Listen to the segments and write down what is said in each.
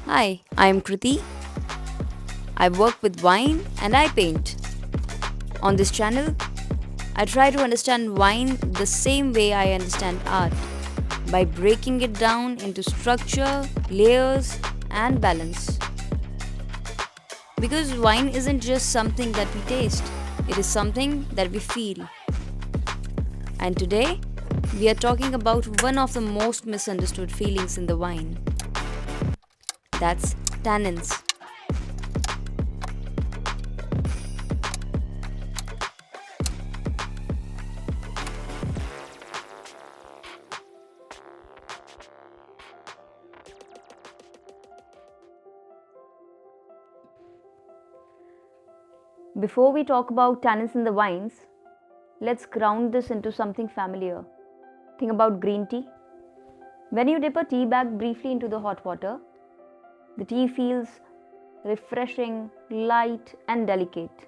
Hi, I am Kriti. I work with wine and I paint. On this channel, I try to understand wine the same way I understand art by breaking it down into structure, layers, and balance. Because wine isn't just something that we taste, it is something that we feel. And today, we are talking about one of the most misunderstood feelings in the wine, that's tannins. Before we talk about tannins in the wines, let's ground this into something familiar. Think about green tea. When you dip a tea bag briefly into the hot water, the tea feels refreshing, light, and delicate.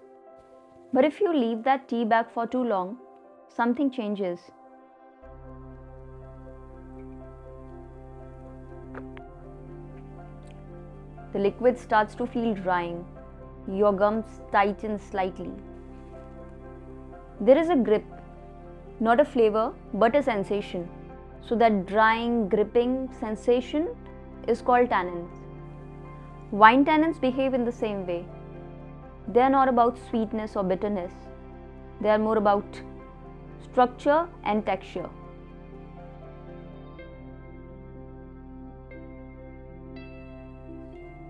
But if you leave that tea bag for too long, something changes. The liquid starts to feel drying. Your gums tighten slightly. There is a grip, not a flavor, but a sensation. So that drying, gripping sensation is called tannins. Wine tannins behave in the same way. They are not about sweetness or bitterness. They are more about structure and texture.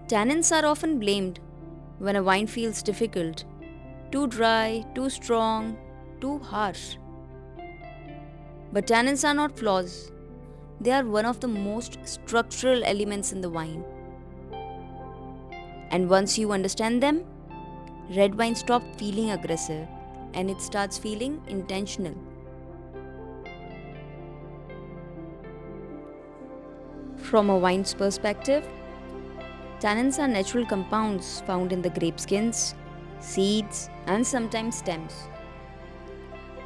Tannins are often blamed when a wine feels difficult, too dry, too strong, too harsh. But tannins are not flaws. They are one of the most structural elements in the wine. And once you understand them, red wine stops feeling aggressive and it starts feeling intentional. From a wine's perspective, tannins are natural compounds found in the grape skins, seeds, and sometimes stems.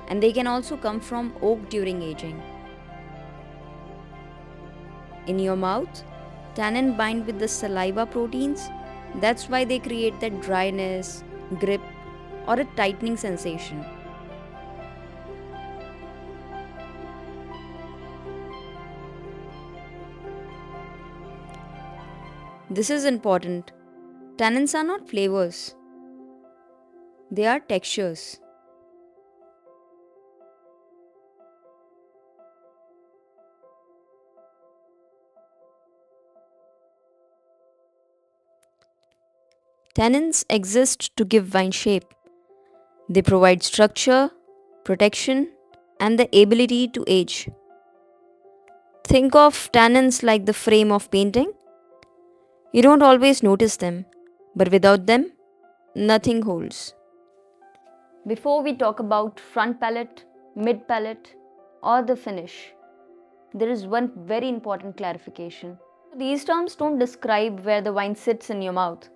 And they can also come from oak during aging. In your mouth, tannin bind with the saliva proteins. That's why they create that dryness, grip, or a tightening sensation. This is important. Tannins are not flavors, they are textures. Tannins exist to give wine shape. They provide structure, protection, and the ability to age. Think of tannins like the frame of painting. You don't always notice them, but without them, nothing holds. Before we talk about front palate, mid palate, or the finish, there is one very important clarification. These terms don't describe where the wine sits in your mouth,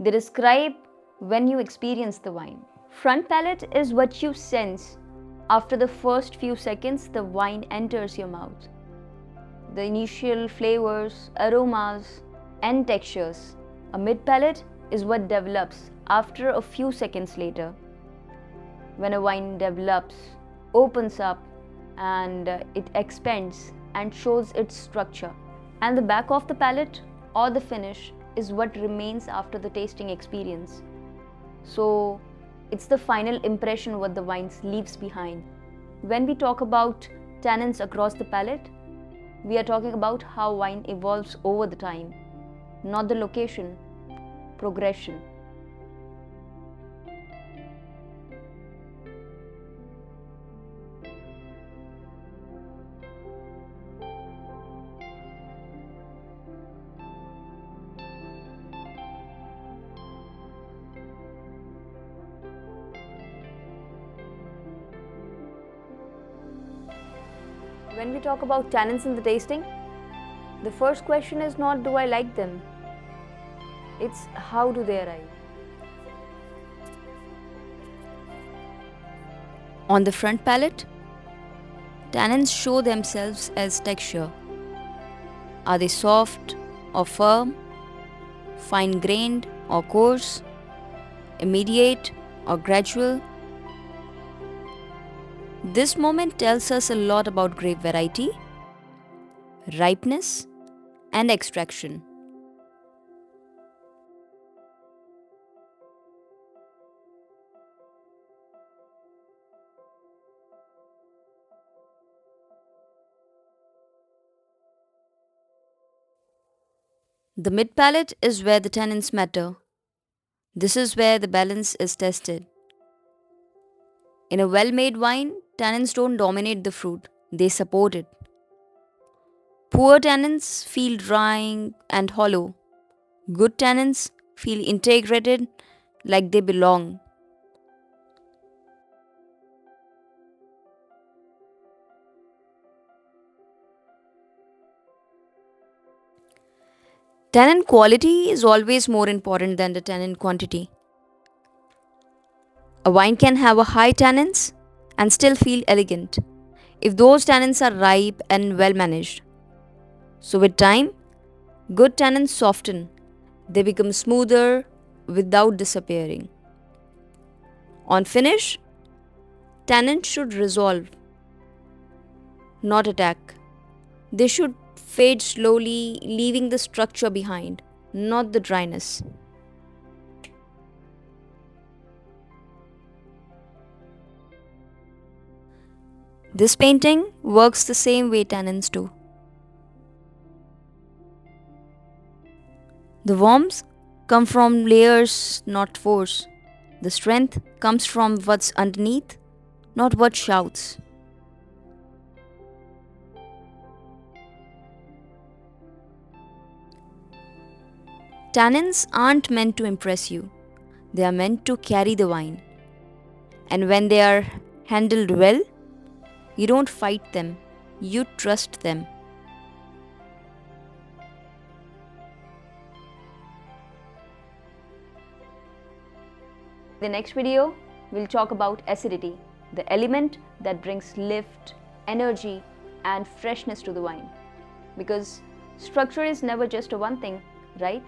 they describe when you experience the wine. Front palate is what you sense after the first few seconds the wine enters your mouth. The initial flavors, aromas, and textures. A mid palate is what develops after a few seconds later. When a wine develops, opens up, and it expands and shows its structure. And the back of the palate or the finish is what remains after the tasting experience. So it's the final impression what the wine leaves behind. When we talk about tannins across the palate, we are talking about how wine evolves over the time, not the location, progression. When we talk about tannins in the tasting, the first question is not do I like them, it's how do they arrive. On the front palate, tannins show themselves as texture. Are they soft or firm fine grained or coarse, immediate or gradual. This moment tells us a lot about grape variety, ripeness, and extraction. The mid palate is where the tannins matter. This is where the balance is tested. In a well made wine, tannins don't dominate the fruit, they support it. Poor tannins feel drying and hollow. Good tannins feel integrated like they belong. Tannin quality is always more important than the tannin quantity. A wine can have a high tannins and still feel elegant if those tannins are ripe and well managed. So, with time, good tannins soften, they become smoother without disappearing. On finish, tannins should resolve, not attack. They should fade slowly, leaving the structure behind, not the dryness. This painting works the same way tannins do. The warmth come from layers, not force. The strength comes from what's underneath, not what shouts. Tannins aren't meant to impress you, they are meant to carry the wine. And when they are handled well, you don't fight them, you trust them. The next video, we'll talk about acidity, the element that brings lift, energy, and freshness to the wine. Because structure is never just a one thing, right?